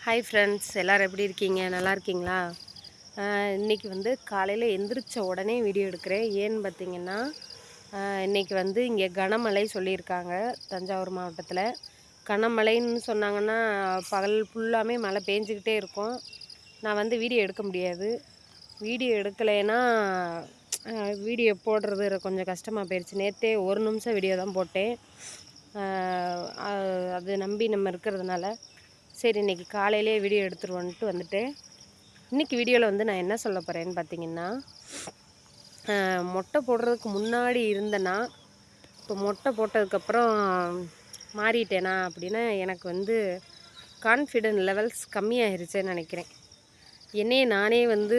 Hi friends, எல்லோரும் எப்படி இருக்கீங்க? நல்லா இருக்கீங்களா? இன்றைக்கி வந்து காலையில் எந்திரிச்ச உடனே வீடியோ எடுக்கிறேன். ஏன்னு பார்த்தீங்கன்னா, இன்றைக்கி வந்து இங்கே கனமழை சொல்லியிருக்காங்க தஞ்சாவூர் மாவட்டத்தில். கனமழைன்னு சொன்னாங்கன்னா பகல் ஃபுல்லாமே மழை பேஞ்சிக்கிட்டே இருக்கும். நான் வந்து வீடியோ எடுக்க முடியாது. வீடியோ எடுக்கலைன்னா வீடியோ போடுறது கொஞ்சம் கஷ்டமாக போயிடுச்சு. நேற்றே ஒரு நிமிஷம் வீடியோ தான் போட்டேன். அது நம்பி நம்ம இருக்கிறதுனால சரி இன்றைக்கி காலையிலே வீடியோ எடுத்துருவோன்ட்டு வந்துட்டேன். இன்றைக்கி வீடியோவில் வந்து நான் என்ன சொல்ல போகிறேன்னு பார்த்தீங்கன்னா, மொட்டை போடுறதுக்கு முன்னாடி இருந்தேன்னா, இப்போ மொட்டை போட்டதுக்கப்புறம் மாறிட்டேனா அப்படின்னா எனக்கு வந்து கான்ஃபிடென்ட் லெவல்ஸ் கம்மியாயிருச்சேன்னு நினைக்கிறேன். என்னையே நானே வந்து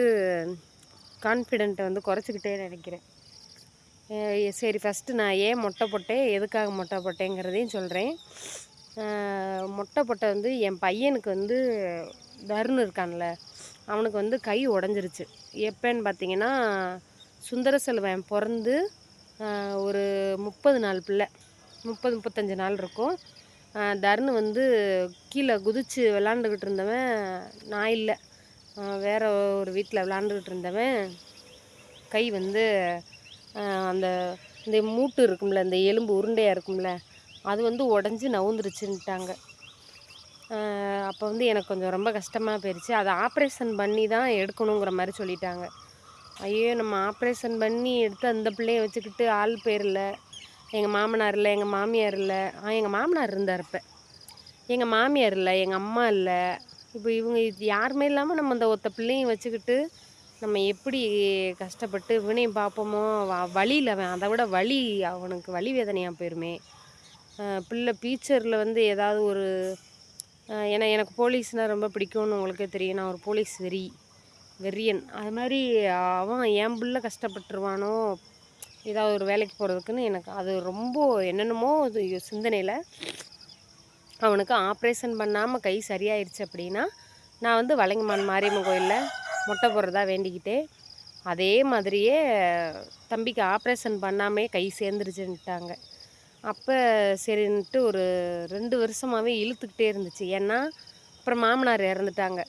கான்ஃபிடென்ட்டை வந்து குறைச்சிக்கிட்டேன்னு நினைக்கிறேன். சரி ஃபஸ்ட்டு நான் ஏன் மொட்டை போட்டேன், எதுக்காக மொட்டை போட்டேங்கிறதையும் சொல்கிறேன். மொட்டை போட்டை வந்து என் பையனுக்கு வந்து தருண் இருக்கான்ல, அவனுக்கு வந்து கை உடஞ்சிருச்சு. எப்போன்னு பார்த்தீங்கன்னா, சுந்தர செல்வன் பிறந்து ஒரு 30 நாள் பிள்ளை, 30-35 நாள் இருக்கும். தருண் வந்து கீழே குதித்து விளாண்டுக்கிட்டு இருந்தவன், நான் இல்லை வேறு ஒரு வீட்டில் விளாண்டுக்கிட்டு இருந்தவன் கை வந்து அந்த இந்த மூட்டு இருக்கும்ல, இந்த எலும்பு உருண்டையாக இருக்கும்ல, அது வந்து உடஞ்சி நவுந்துருச்சுன்ட்டாங்க. அப்போ வந்து எனக்கு கொஞ்சம் ரொம்ப கஷ்டமாக போயிடுச்சு. அதை ஆப்ரேஷன் பண்ணி தான் எடுக்கணுங்கிற மாதிரி சொல்லிட்டாங்க. ஐயோ, நம்ம ஆப்ரேஷன் பண்ணி எடுத்து அந்த பிள்ளைய வச்சுக்கிட்டு ஆள் பேர் இல்லை, எங்கள் மாமனார் இல்லை, எங்கள் மாமியார் இல்லை. எங்கள் மாமனார் இருந்தார் இப்போ, எங்கள் மாமியார் இல்லை, எங்கள் அம்மா இல்லை. இப்போ இவங்க யாருமே இல்லாமல் நம்ம அந்த ஒத்த பிள்ளையும் வச்சுக்கிட்டு நம்ம எப்படி கஷ்டப்பட்டு இவனையும் பார்ப்போமோ, வலியில் அவன் அதை விட வலி, அவனுக்கு வலி வேதனையாக போயிருமே. பிள்ளை ஃபியூச்சரில் வந்து ஏதாவது ஒரு ஏன்னா எனக்கு போலீஸ்னால் ரொம்ப பிடிக்கும்னு உங்களுக்கே தெரியும். நான் ஒரு போலீஸ் வெறியன். அது மாதிரி அவன் என் பிள்ளை கஷ்டப்பட்டுருவானோ ஏதாவது ஒரு வேலைக்கு போகிறதுக்குன்னு எனக்கு அது ரொம்ப என்னென்னமோ இது சிந்தனையில். அவனுக்கு ஆப்ரேஷன் பண்ணாமல் கை சரியாயிடுச்சு அப்படின்னா நான் வந்து வலங்கைமான் மாரியம்மன் கோயிலில் மொட்டை போடுறதா வேண்டிக்கிட்டே, அதே மாதிரியே தம்பிக்கு ஆப்ரேஷன் பண்ணாமே கை சேர்ந்துருச்சுன்ட்டாங்க. அப்போ சரின்ட்டு ஒரு 2 வருஷமாகவே இழுத்துக்கிட்டே இருந்துச்சு. ஏன்னா அப்புறம் மாமனார் இறந்துட்டாங்க.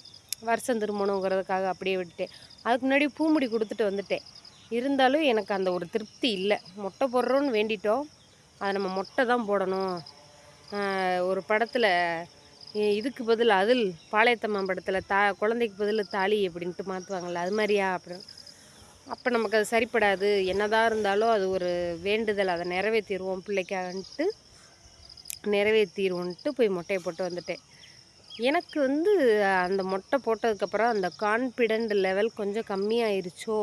வருஷம் திருமணங்கிறதுக்காக அப்படியே விட்டுட்டேன். அதுக்கு முன்னாடி பூமுடி கொடுத்துட்டு வந்துட்டேன். இருந்தாலும் எனக்கு அந்த ஒரு திருப்தி இல்லை. மொட்டை போடுறோன்னு வேண்டிட்டோம், அதை நம்ம மொட்டை தான் போடணும். ஒரு படத்தில் இதுக்கு பதில் அதில் பாளையத்தம்மா படத்தில் குழந்தைக்கு பதில் தாலி அப்படின்ட்டு மாற்றுவாங்கள்ல, அது மாதிரியா அப்படின்னு. அப்போ நமக்கு அது சரிப்படாது. என்னதான் இருந்தாலும் அது ஒரு வேண்டுதல், அதை நிறைவேற்றிடுவோம் பிள்ளைக்காகன்ட்டு நிறைவேற்றிடுவோன்ட்டு போய் மொட்டையை போட்டு வந்துட்டேன். எனக்கு வந்து அந்த மொட்டை போட்டதுக்கப்புறம் அந்த கான்ஃபிடென்ட் லெவல் கொஞ்சம் கம்மியாயிருச்சோ.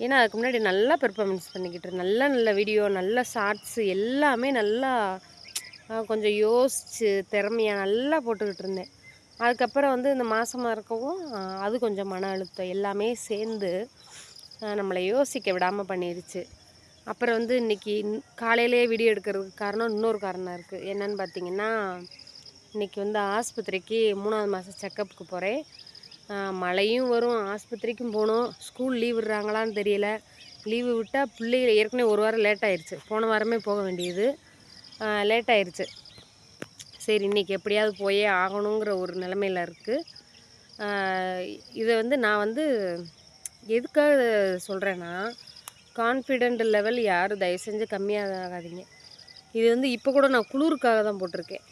ஏன்னா அதுக்கு முன்னாடி நல்லா பெர்ஃபார்மன்ஸ் பண்ணிக்கிட்டு நல்ல நல்ல வீடியோ, நல்ல ஷார்ட்ஸு எல்லாமே நல்லா கொஞ்சம் யோசித்து திறமையாக நல்லா போட்டுக்கிட்டு இருந்தேன். அதுக்கப்புறம் வந்து இந்த மாதமாக இருக்கவும் அது கொஞ்சம் மன அழுத்தம் எல்லாமே சேர்ந்து நம்மளை யோசிக்க விடாமல் பண்ணிடுச்சு. அப்புறம் வந்து இன்றைக்கி காலையிலேயே வீடியோ எடுக்கிறதுக்கு காரணம் இன்னொரு காரணம் இருக்குது. என்னென்னு பார்த்தீங்கன்னா, இன்றைக்கி வந்து ஆஸ்பத்திரிக்கு 3வது மாதம் செக்கப்புக்கு போகிறேன். மழையும் வரும், ஆஸ்பத்திரிக்கும் போகணும். ஸ்கூல் லீவ் விடுறாங்களான்னு தெரியல. லீவு விட்டால் பிள்ளைகள் ஏற்கனவே ஒரு வாரம் லேட் ஆயிடுச்சு. போன வாரமே போக வேண்டியது லேட் ஆயிடுச்சு. சரி இன்றைக்கி எப்படியாவது போயே ஆகணுங்கிற ஒரு நிலமையில் இருக்குது. இதை வந்து நான் வந்து எதுக்காக சொல்கிறேன்னா, கான்ஃபிடென்ட் லெவல் யாரும் தயவு செஞ்சு கம்மியாக ஆகாதீங்க. இது வந்து இப்போ கூட நான் குளிருக்காக தான் போட்டிருக்கேன்.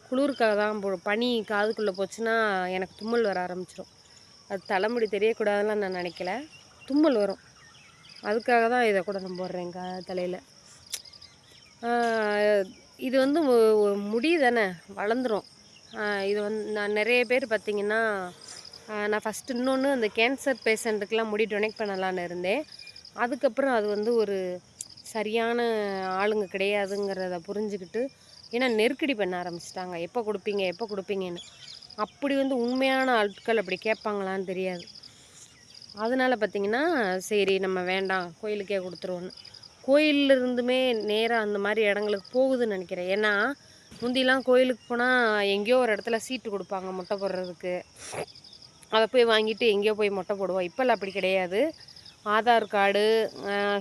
குளிருக்காக தான் பனி காதுக்குள்ளே போச்சுன்னா எனக்கு தும்மல் வர ஆரம்பிச்சிடும். அது தலைமுடி தெரியக்கூடாதுன்னு நான் நினைக்கல, தும்மல் வரும். அதுக்காக தான் இதை கூட நான் போடுறேன் தலையில். இது வந்து முடி தானே வளர்ந்துடும். இது வந்து நான் நிறைய பேர் பார்த்திங்கன்னா, நான் ஃபஸ்ட்டு இன்னொன்று அந்த கேன்சர் பேஷண்ட்டுக்கெலாம் முடி டொனேட் பண்ணலான்னு இருந்தேன். அதுக்கப்புறம் அது வந்து ஒரு சரியான ஆளுங்க கிடையாதுங்கிறத புரிஞ்சுக்கிட்டு, ஏன்னா நெருக்கடி பண்ண ஆரம்பிச்சிட்டாங்க. எப்போ கொடுப்பீங்க எப்போ கொடுப்பீங்கன்னு. அப்படி வந்து உண்மையான ஆட்கள் அப்படி கேட்பாங்களான்னு தெரியாது. அதனால் பார்த்திங்கன்னா சரி நம்ம வேண்டாம், கோயிலுக்கே கொடுத்துருவோன்னு. கோயிலிருந்துமே நேராக அந்த மாதிரி இடங்களுக்கு போகுதுன்னு நினைக்கிறேன். ஏன்னா முந்திலாம் கோயிலுக்கு போனால் எங்கேயோ ஒரு இடத்துல சீட்டு கொடுப்பாங்க மொட்டை போடுறதுக்கு. அதை போய் வாங்கிட்டு எங்கேயோ போய் மொட்டை போடுவோம். இப்போல்லாம் அப்படி கிடையாது. ஆதார் கார்டு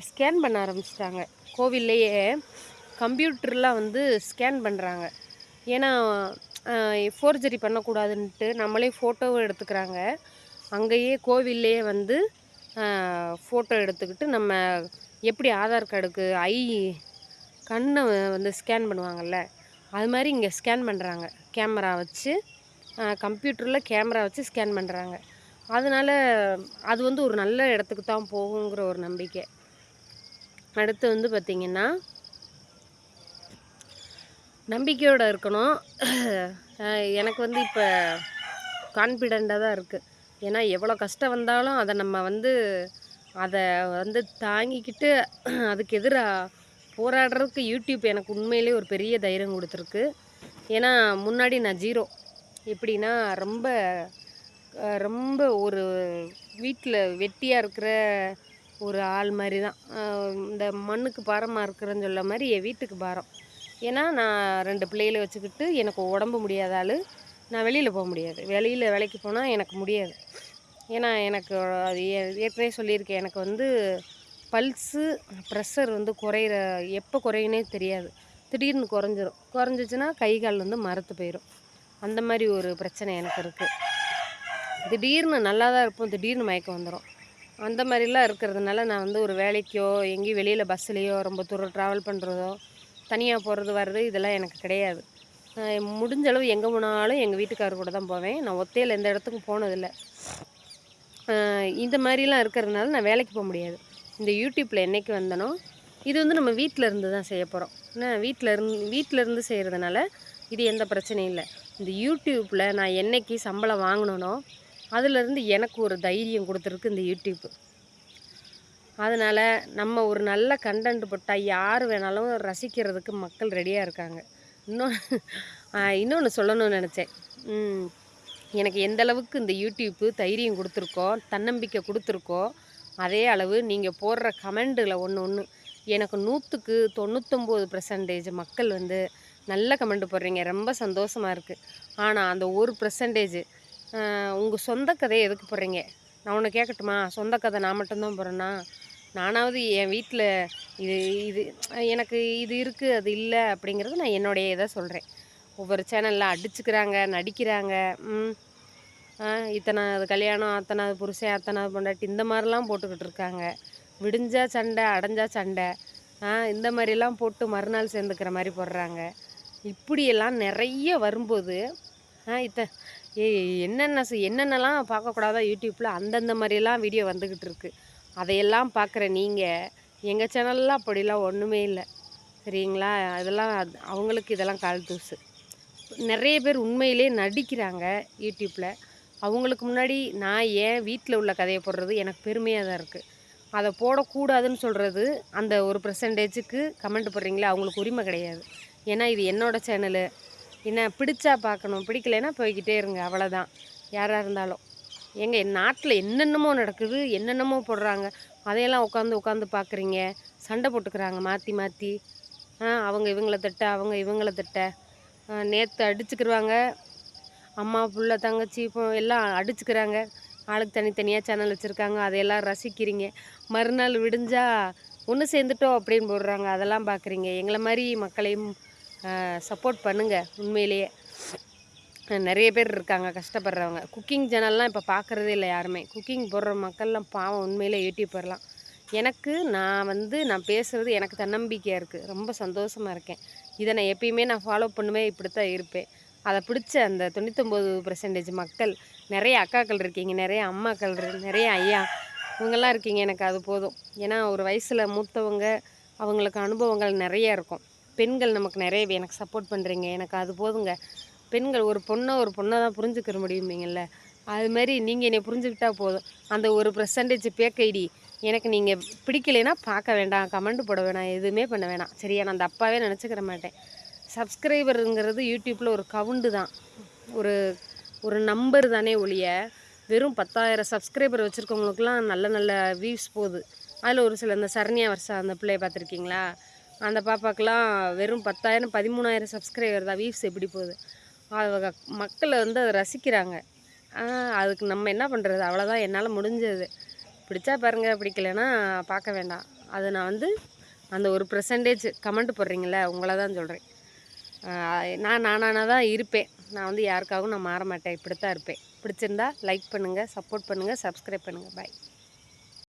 ஸ்கேன் பண்ண ஆரம்பிச்சிட்டாங்க. கோவில்லையே கம்ப்யூட்டர்லாம் வந்து ஸ்கேன் பண்ணுறாங்க. ஏன்னா ஃபோர்ஜரி பண்ணக்கூடாதுன்ட்டு நம்மளே ஃபோட்டோவும் எடுத்துக்கிறாங்க. அங்கேயே கோவில்லையே வந்து ஃபோட்டோ எடுத்துக்கிட்டு நம்ம எப்படி ஆதார் கார்டுக்கு கண்ணை வந்து ஸ்கேன் பண்ணுவாங்கள்ல, அது மாதிரி இங்கே ஸ்கேன் பண்ணுறாங்க. கேமரா வச்சு கம்ப்யூட்டரில் கேமரா வச்சு ஸ்கேன் பண்ணுறாங்க. அதனால் அது வந்து ஒரு நல்ல இடத்துக்கு தான் போகுங்கிற ஒரு நம்பிக்கை. அடுத்து வந்து பார்த்திங்கன்னா, நம்பிக்கையோடு இருக்கணும். எனக்கு வந்து இப்போ கான்ஃபிடெண்ட்டாக தான் இருக்குது. ஏன்னா எவ்வளோ கஷ்டம் வந்தாலும் அதை வந்து தாங்கிக்கிட்டு அதுக்கு எதிராக போராடுறதுக்கு யூடியூப் எனக்கு உண்மையிலே ஒரு பெரிய தைரியம் கொடுத்துருக்கு. ஏன்னா முன்னாடி நான் ஜீரோ. எப்படின்னா ரொம்ப ஒரு வீட்டில் வெட்டியாக இருக்கிற ஒரு ஆள் மாதிரி தான். இந்த மண்ணுக்கு பாரமாக இருக்கிறேன்னு சொல்ல மாதிரி என் வீட்டுக்கு பாரம். ஏன்னா நான் 2 பிள்ளைகளை வச்சுக்கிட்டு எனக்கு உடம்பு முடியாத ஆள். நான் வெளியில் போக முடியாது. வெளியில் வேலைக்கு போனால் எனக்கு முடியாது. ஏன்னா எனக்கு அது ஏற்கனவே சொல்லியிருக்கேன். எனக்கு வந்து பல்ஸு ப்ரெஷர் வந்து எப்போ குறையுனே தெரியாது. திடீர்னு குறைஞ்சிச்சின்னா கை கால் வந்து மரத்து போயிடும். அந்த மாதிரி ஒரு பிரச்சனை எனக்கு இருக்குது. திடீர்னு நல்லா தான் இருப்போம், திடீர்னு மயக்கம் வந்துடும். அந்த மாதிரிலாம் இருக்கிறதுனால நான் வந்து ஒரு வேலைக்கோ எங்கேயும் வெளியில் பஸ்ஸுலேயோ ரொம்ப தூரம் ட்ராவல் பண்ணுறதோ தனியாக போகிறது வர்றது இதெல்லாம் எனக்கு கிடையாது. முடிஞ்ச அளவு எங்கே போனாலும் எங்கள் வீட்டுக்காரர் கூட தான் போவேன். நான் ஒத்தையில் எந்த இடத்துக்கும் போனதில்லை. இந்த மாதிரிலாம் இருக்கிறதுனால நான் வேலைக்கு போக முடியாது. இந்த யூடியூப்பில் என்றைக்கு வந்தனோ இது வந்து நம்ம வீட்டில் இருந்து தான் செய்ய போகிறோம். ஏன்னா வீட்டில் இருந்து செய்கிறதுனால இது எந்த பிரச்சனையும் இல்லை. இந்த யூடியூப்பில் நான் என்றைக்கு சம்பளம் வாங்கினனோ அதிலேருந்து எனக்கு ஒரு தைரியம் கொடுத்துருக்கு இந்த யூடியூப்பு. அதனால் நம்ம ஒரு நல்ல கண்டென்ட் போட்டால் யார் வேணாலும் ரசிக்கிறதுக்கு மக்கள் ரெடியாக இருக்காங்க. இன்னொன்று சொல்லணும்னு நினச்சேன். எனக்கு எந்த அளவுக்கு இந்த யூடியூப்பு தைரியம் கொடுத்துருக்கோ, தன்னம்பிக்கை கொடுத்துருக்கோ, அதே அளவு நீங்கள் போடுற கமெண்டில் ஒன்று எனக்கு 100க்கு 99% மக்கள் வந்து நல்ல கமெண்ட் போடுறீங்க. ரொம்ப சந்தோஷமாக இருக்குது. ஆனால் அந்த 1% உங்கள் சொந்த கதையை எதுக்கு போடுறீங்க? நான் ஒன்று கேட்கட்டுமா? சொந்த கதை நான் மட்டும்தான் போடுறேன்னா? நானாவது என் வீட்டில் இது எனக்கு இது இருக்குது அது இல்லை அப்படிங்கிறது நான் என்னுடைய இதை சொல்கிறேன். ஒவ்வொரு சேனலில் அடிச்சுக்கிறாங்க, நடிக்கிறாங்க. இத்தனாவது கல்யாணம், அத்தனாவது புருஷன், அத்தனாவது பொண்டாட்டி இந்த மாதிரிலாம் போட்டுக்கிட்டு இருக்காங்க. விடிஞ்சா சண்டை, அடைஞ்சா சண்டை, இந்த மாதிரிலாம் போட்டு மறுநாள் சேர்ந்துக்கிற மாதிரி போடுறாங்க. இப்படியெல்லாம் நிறைய வரும்போது என்னென்னலாம் பார்க்கக்கூடாதா யூடியூப்பில் அந்தந்த மாதிரிலாம் வீடியோ வந்துக்கிட்டு இருக்குது. அதையெல்லாம் பார்க்குற நீங்கள் எங்கள் சேனல்லாம் அப்படிலாம் ஒன்றுமே இல்லை, சரிங்களா? இதெல்லாம் அவங்களுக்கு இதெல்லாம் கால் தூசு. நிறைய பேர் உண்மையிலே நடிக்கிறாங்க யூடியூப்பில். அவங்களுக்கு முன்னாடி நான் ஏன் வீட்டில் உள்ள கதையை போடுறது எனக்கு பெருமையாக தான் இருக்குது. அதை போடக்கூடாதுன்னு சொல்கிறது அந்த 1%க்கு கமெண்ட் போடுறீங்களா, அவங்களுக்கு உரிமை கிடையாது. ஏன்னா இது என்னோடய சேனலு. என்ன பிடிச்சா பார்க்கணும், பிடிக்கலைன்னா போய்கிட்டே இருங்க, அவ்வளோதான். யாராக இருந்தாலும் என் நாட்டில் என்னென்னமோ நடக்குது, என்னென்னமோ போடுறாங்க. அதையெல்லாம் உட்காந்து பார்க்குறீங்க. சண்டை போட்டுக்கிறாங்க மாற்றி மாற்றி. அவங்க இவங்கள திட்ட, அவங்க இவங்கள திட்ட. நேற்று அடிச்சுக்கிடுவாங்க. அம்மா புள்ள தங்கச்சி இப்போ எல்லாம் அடிச்சுக்கிறாங்க. ஆளுக்கு தனித்தனியாக சேனல் வச்சுருக்காங்க. அதையெல்லாம் ரசிக்கிறீங்க. மறுநாள் விடிஞ்சா ஒன்று சேர்ந்துட்டோம் அப்படின்னு போடுறாங்க. அதெல்லாம் பார்க்குறீங்க. எங்களை மாதிரி மக்களையும் சப்போர்ட் பண்ணுங்கள். உண்மையிலேயே நிறைய பேர் இருக்காங்க கஷ்டப்படுறவங்க. குக்கிங் சேனல்லாம் இப்போ பார்க்குறதே இல்லை யாருமே. குக்கிங் போடுற மக்கள்லாம் பாவம் உண்மையிலே யூடியூப்பர்லாம். நான் பேசுகிறது எனக்கு தன்னம்பிக்கையாக இருக்குது. ரொம்ப சந்தோஷமாக இருக்கேன். இதை நான் எப்பயுமே ஃபாலோ பண்ணுவேன். இப்படித்தான் இருப்பேன். அதை பிடிச்ச அந்த 99% மக்கள், நிறைய அக்காக்கள் இருக்கீங்க, நிறைய அம்மாக்கள், நிறைய ஐயா, இவங்கெல்லாம் இருக்கீங்க. எனக்கு அது போதும். ஏன்னா ஒரு வயசில் மூத்தவங்க, அவங்களுக்கு அனுபவங்கள் நிறைய இருக்கும். பெண்கள் நமக்கு நிறைய எனக்கு சப்போர்ட் பண்ணுறீங்க. எனக்கு அது போதுங்க. பெண்கள் ஒரு பொண்ணை தான் புரிஞ்சுக்கிற முடியுமீங்கள்ல, அதுமாரி நீங்கள் என்னை புரிஞ்சுக்கிட்டா போதும். அந்த 1% பேக் ஐடி எனக்கு நீங்கள் பிடிக்கலைன்னா பார்க்க வேண்டாம், கமெண்ட் போட வேணாம், எதுவுமே பண்ண வேணாம், சரியா? நான் அந்த அப்பாவே நினச்சிக்கிற மாட்டேன். சப்ஸ்கிரைபருங்கிறது யூடியூப்பில் ஒரு கவுண்டு தான், ஒரு நம்பர் தானே ஒழிய, வெறும் 10,000 சப்ஸ்கிரைபர் வச்சுருக்கவங்களுக்குலாம் நல்ல நல்ல வியூஸ் போகுது. அதில் ஒரு சில இந்த சரண்யா வருஷா அந்த பிள்ளைய பார்த்துருக்கீங்களா? அந்த பாப்பாக்கெலாம் வெறும் 10,000 13,000 சப்ஸ்கிரைபர் தான். வியூஸ் எப்படி போகுது? மக்களை வந்து அதை ரசிக்கிறாங்க. அதுக்கு நம்ம என்ன பண்ணுறது? அவ்வளோதான் என்னால் முடிஞ்சது. பிடிச்சா பாருங்கள், பிடிக்கலைன்னா பார்க்க வேண்டாம். அது நான் அந்த 1% கமெண்ட் போடுறீங்களே, உங்களை தான் சொல்கிறேன். நானாக தான் இருப்பேன். நான் வந்து யாருக்காகவும் நான் மாற மாட்டேன். இப்படி தான் இருப்பேன். பிடிச்சிருந்தா லைக் பண்ணுங்கள், சப்போர்ட் பண்ணுங்கள், சப்ஸ்கிரைப் பண்ணுங்கள். பாய்.